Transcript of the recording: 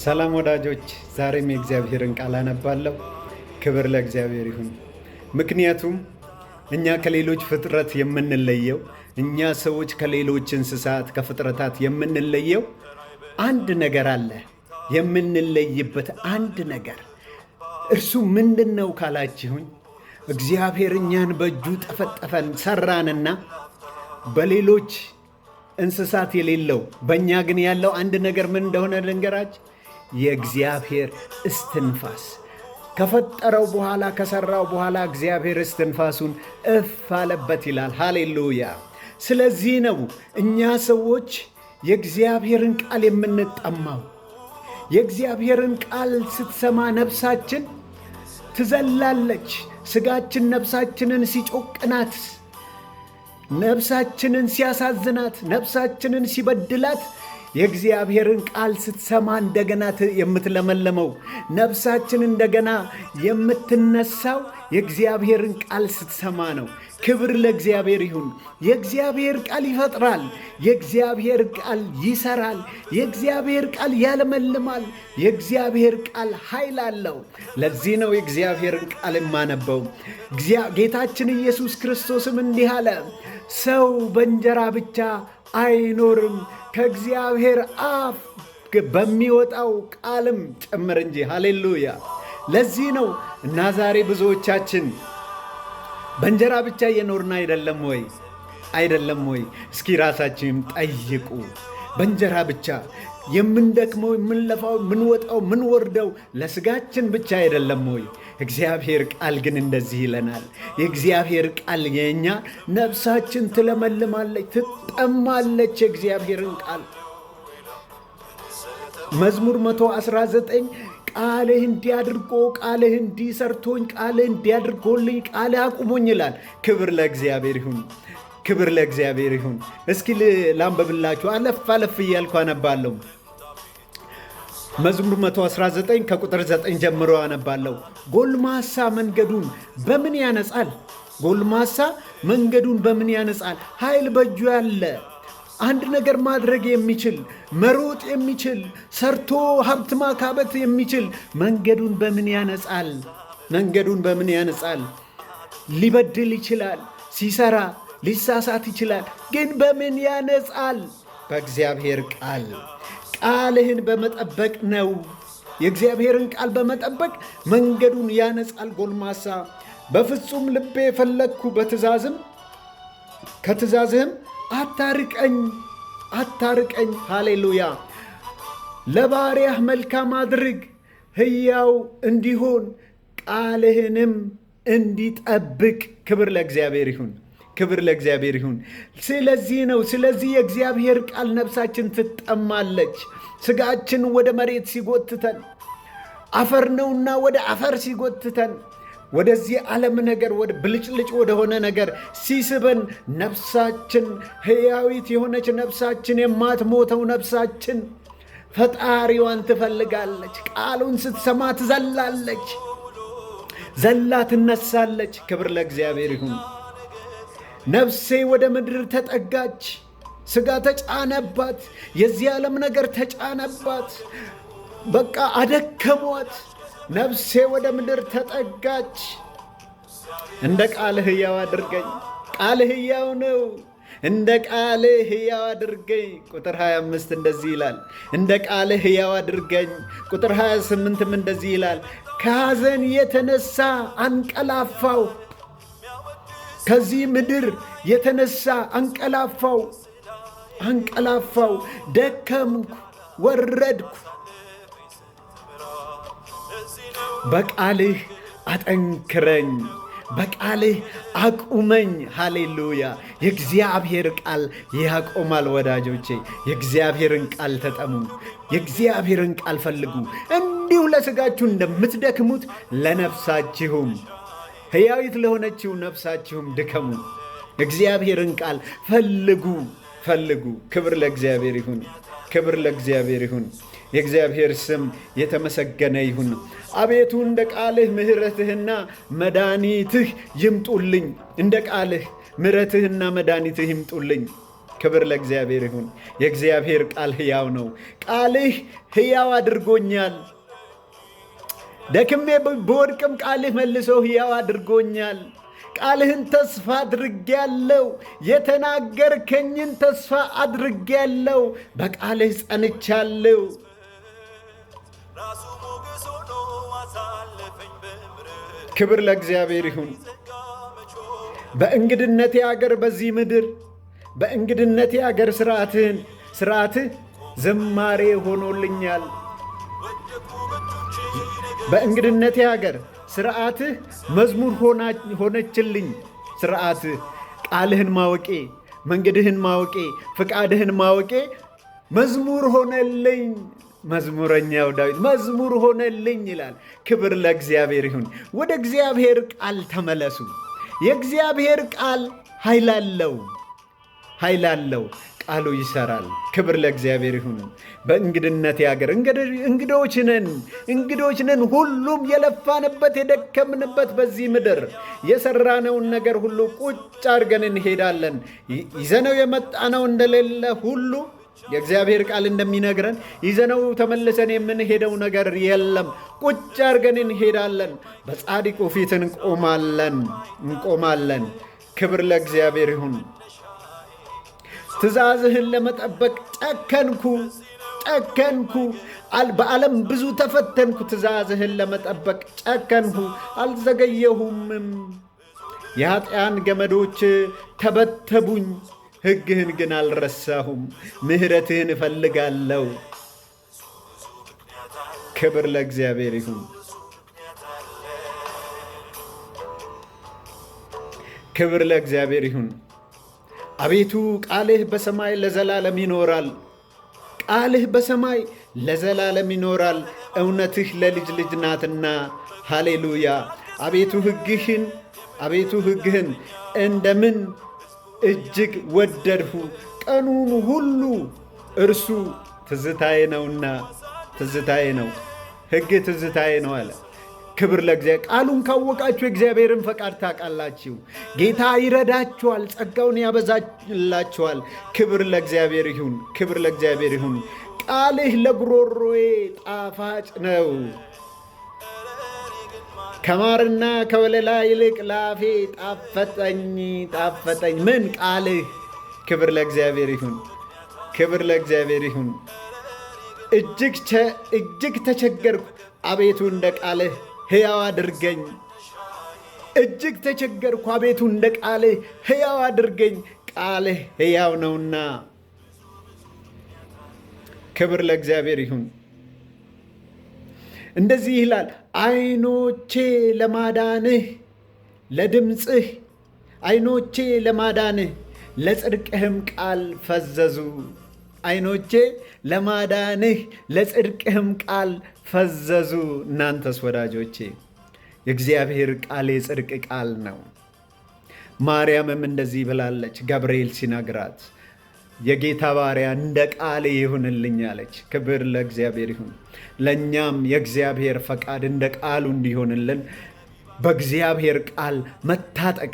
ሰላም ወዳጆች፣ ዛሬም የእግዚአብሔርን ቃል አነባለሁ። ክብር ለእግዚአብሔር ይሁን። ምክንያቱም እኛ ከሌሎች ፍጥረት የምንለየው፣ እኛ ሰዎች ከሌሎች እንስሳት ከፍጥረታት የምንለየው አንድ ነገር አለ። የምንለይበት አንድ ነገር እርሱ ምንድን ነው ካላችሁኝ፣ እግዚአብሔር እኛን በእጁ ጠፈጠፈን ሰራንና በሌሎች እንስሳት የሌለው በእኛ ግን ያለው አንድ ነገር ምን እንደሆነ ልንገራች። የእግዚአብሔር እስትንፋስ ከፈጠረው በኋላ ከሰራው በኋላ እግዚአብሔር እስትንፋሱን እፍ አለበት ይላል። ሃሌሉያ! ስለዚህ ነው እኛ ሰዎች የእግዚአብሔርን ቃል የምንጠማው። የእግዚአብሔርን ቃል ስትሰማ ነፍሳችን ትዘላለች። ስጋችን ነፍሳችንን ሲጮቅናት፣ ነፍሳችንን ሲያሳዝናት፣ ነፍሳችንን ሲበድላት የእግዚአብሔርን ቃል ስትሰማ እንደገና የምትለመለመው ነፍሳችን እንደገና የምትነሳው የእግዚአብሔርን ቃል ስትሰማ ነው። ክብር ለእግዚአብሔር ይሁን። የእግዚአብሔር ቃል ይፈጥራል። የእግዚአብሔር ቃል ይሰራል። የእግዚአብሔር ቃል ያለመልማል። የእግዚአብሔር ቃል ኃይል አለው። ለዚህ ነው የእግዚአብሔርን ቃል የማነበው። ጌታችን ኢየሱስ ክርስቶስም እንዲህ አለ፣ ሰው በእንጀራ ብቻ አይኖርም ከእግዚአብሔር አፍ በሚወጣው ቃልም ጭምር እንጂ። ሃሌሉያ! ለዚህ ነው እና ዛሬ ብዙዎቻችን በእንጀራ ብቻ እየኖርን አይደለም ወይ? አይደለም ወይ? እስኪ ራሳችንም ጠይቁ። በእንጀራ ብቻ የምንደክመው፣ የምንለፋው፣ የምንወጣው፣ የምንወርደው ለስጋችን ብቻ አይደለም ወይ? እግዚአብሔር ቃል ግን እንደዚህ ይለናል። የእግዚአብሔር ቃል የኛ ነፍሳችን ትለመልማለች፣ ትጠማለች። የእግዚአብሔርን ቃል መዝሙር 119 ቃልህ እንዲያድርጎ ቃልህ እንዲሰርቶኝ ቃልህ እንዲያድርጎልኝ ቃልህ አቁሞኝ ይላል። ክብር ለእግዚአብሔር ይሁን። ክብር ለእግዚአብሔር ይሁን። እስኪ ላንበብላችሁ። አለፍ አለፍ እያልኩ አነባለሁ። መዝሙር 119 ከቁጥር 9 ጀምሮ አነባለሁ። ጎልማሳ መንገዱን በምን ያነጻል? ጎልማሳ መንገዱን በምን ያነጻል? ኃይል በእጁ ያለ አንድ ነገር ማድረግ የሚችል መሮጥ የሚችል ሰርቶ ሀብት ማካበት የሚችል መንገዱን በምን ያነጻል? መንገዱን በምን ያነጻል? ሊበድል ይችላል። ሲሰራ ሊሳሳት ይችላል። ግን በምን ያነጻል? በእግዚአብሔር ቃል። ቃልህን በመጠበቅ ነው። የእግዚአብሔርን ቃል በመጠበቅ መንገዱን ያነጻል ጎልማሳ። በፍጹም ልቤ የፈለግኩ ከትእዛዝህም አታርቀኝ አታርቀኝ። ሃሌሉያ! ለባሪያህ መልካም አድርግ፣ ሕያው እንዲሆን ቃልህንም እንዲጠብቅ። ክብር ለእግዚአብሔር ይሁን። ክብር ለእግዚአብሔር ይሁን። ስለዚህ የእግዚአብሔር ቃል ነፍሳችን ትጠማለች። ስጋችን ወደ መሬት ሲጎትተን፣ አፈር ነውና ወደ አፈር ሲጎትተን፣ ወደዚህ ዓለም ነገር ወደ ብልጭልጭ ወደሆነ ነገር ሲስበን፣ ነፍሳችን ሕያዊት የሆነች ነፍሳችን፣ የማትሞተው ነፍሳችን ፈጣሪዋን ትፈልጋለች። ቃሉን ስትሰማ ትዘላለች፣ ዘላ ትነሳለች። ክብር ለእግዚአብሔር ይሁን። ነፍሴ ወደ ምድር ተጠጋች። ሥጋ ተጫነባት። የዚህ ዓለም ነገር ተጫነባት። በቃ አደከሟት። ነፍሴ ወደ ምድር ተጠጋች። እንደ ቃልህ ሕያው አድርገኝ። ቃልህ ሕያው ነው። እንደ ቃልህ ሕያው አድርገኝ። ቁጥር 25 እንደዚህ ይላል፣ እንደ ቃልህ ሕያው አድርገኝ። ቁጥር 28ም እንደዚህ ይላል፣ ከሐዘን የተነሳ አንቀላፋው። ከዚህ ምድር የተነሳ አንቀላፋው፣ ደከምኩ፣ ወረድኩ። በቃልህ አጠንክረኝ፣ በቃልህ አቁመኝ። ሃሌሉያ! የእግዚአብሔር ቃል ያቆማል። ወዳጆቼ የእግዚአብሔርን ቃል ተጠሙ፣ የእግዚአብሔርን ቃል ፈልጉ። እንዲሁ ለሥጋችሁ እንደምትደክሙት ለነፍሳችሁም ሕያዊት ለሆነችው ነፍሳችሁም ድከሙ። እግዚአብሔርን ቃል ፈልጉ። ክብር ለእግዚአብሔር ይሁን። ክብር ለእግዚአብሔር ይሁን። የእግዚአብሔር ስም የተመሰገነ ይሁን። አቤቱ እንደ ቃልህ ምሕረትህና መድኃኒትህ ይምጡልኝ። እንደ ቃልህ ምሕረትህና መድኃኒትህ ይምጡልኝ። ክብር ለእግዚአብሔር ይሁን። የእግዚአብሔር ቃል ሕያው ነው። ቃልህ ሕያው አድርጎኛል። ደክሜ በወድቅም ቃልህ መልሶ ሕያው አድርጎኛል። ቃልህን ተስፋ አድርጌያለሁ። የተናገርከኝን ተስፋ አድርጌያለሁ። በቃልህ ጸንቻለሁ። ክብር ለእግዚአብሔር ይሁን። በእንግድነቴ አገር በዚህ ምድር በእንግድነቴ አገር ስርዓትህ ዝማሬ ሆኖልኛል። በእንግድነቴ አገር ስርዓትህ መዝሙር ሆነችልኝ። ስርዓትህ ቃልህን ማወቄ፣ መንገድህን ማወቄ፣ ፍቃድህን ማወቄ መዝሙር ሆነልኝ። መዝሙረኛው ዳዊት መዝሙር ሆነልኝ ይላል። ክብር ለእግዚአብሔር ይሁን። ወደ እግዚአብሔር ቃል ተመለሱ። የእግዚአብሔር ቃል ኃይል አለው። ቃሉ ይሰራል። ክብር ለእግዚአብሔር ይሁን። በእንግድነቴ አገር እንግዶች ነን። ሁሉም የለፋንበት የደከምንበት በዚህ ምድር የሰራነውን ነገር ሁሉ ቁጭ አድርገን እንሄዳለን። ይዘነው የመጣነው እንደሌለ ሁሉ የእግዚአብሔር ቃል እንደሚነግረን ይዘነው ተመልሰን የምንሄደው ነገር የለም። ቁጭ አድርገን እንሄዳለን። በጻድቁ ፊት እንቆማለን። ክብር ለእግዚአብሔር ይሁን። ትእዛዝህን ለመጠበቅ ጨከንኩ። በዓለም ብዙ ተፈተንኩ። ትእዛዝህን ለመጠበቅ ጨከንኩ፣ አልዘገየሁምም። የኃጢአን ገመዶች ተበተቡኝ፣ ሕግህን ግን አልረሳሁም። ምሕረትህን እፈልጋለሁ። ክብር ለእግዚአብሔር ይሁን። ክብር ለእግዚአብሔር ይሁን። አቤቱ ቃልህ በሰማይ ለዘላለም ይኖራል። ቃልህ በሰማይ ለዘላለም ይኖራል። እውነትህ ለልጅ ልጅ ናትና። ሃሌሉያ። አቤቱ ሕግህን እንደምን እጅግ ወደድሁ። ቀኑን ሁሉ እርሱ ትዝታዬ ነውና። ትዝታዬ ነው፣ ሕግ ትዝታዬ ነው አለ። ክብር ለእግዚአብሔር። ቃሉን ካወቃችሁ የእግዚአብሔርን ፈቃድ ታውቃላችሁ። ጌታ ይረዳችኋል፣ ጸጋውን ያበዛላችኋል። ክብር ለእግዚአብሔር ይሁን። ክብር ለእግዚአብሔር ይሁን። ቃልህ ለጉሮሮዬ ጣፋጭ ነው፣ ከማርና ከወለላ ይልቅ ላፌ ጣፈጠኝ። ምን ቃልህ? ክብር ለእግዚአብሔር ይሁን። ክብር ለእግዚአብሔር ይሁን። እጅግ ተቸገርኩ። አቤቱ እንደ ቃልህ ሕያው አድርገኝ። እጅግ ተቸገርኩ። አቤቱ እንደ ቃልህ ሕያው አድርገኝ። ቃልህ ሕያው ነውና። ክብር ለእግዚአብሔር ይሁን። እንደዚህ ይላል፣ ዓይኖቼ ለማዳንህ ለድምፅህ፣ ዓይኖቼ ለማዳንህ ለጽድቅህም ቃል ፈዘዙ። ዓይኖቼ ለማዳንህ ለጽድቅህም ቃል ፈዘዙ። እናንተስ ወዳጆቼ የእግዚአብሔር ቃል የጽድቅ ቃል ነው። ማርያምም እንደዚህ ብላለች፣ ገብርኤል ሲነግራት የጌታ ባሪያ እንደ ቃል ይሁንልኝ አለች። ክብር ለእግዚአብሔር ይሁን። ለእኛም የእግዚአብሔር ፈቃድ እንደ ቃሉ እንዲሆንልን በእግዚአብሔር ቃል መታጠቅ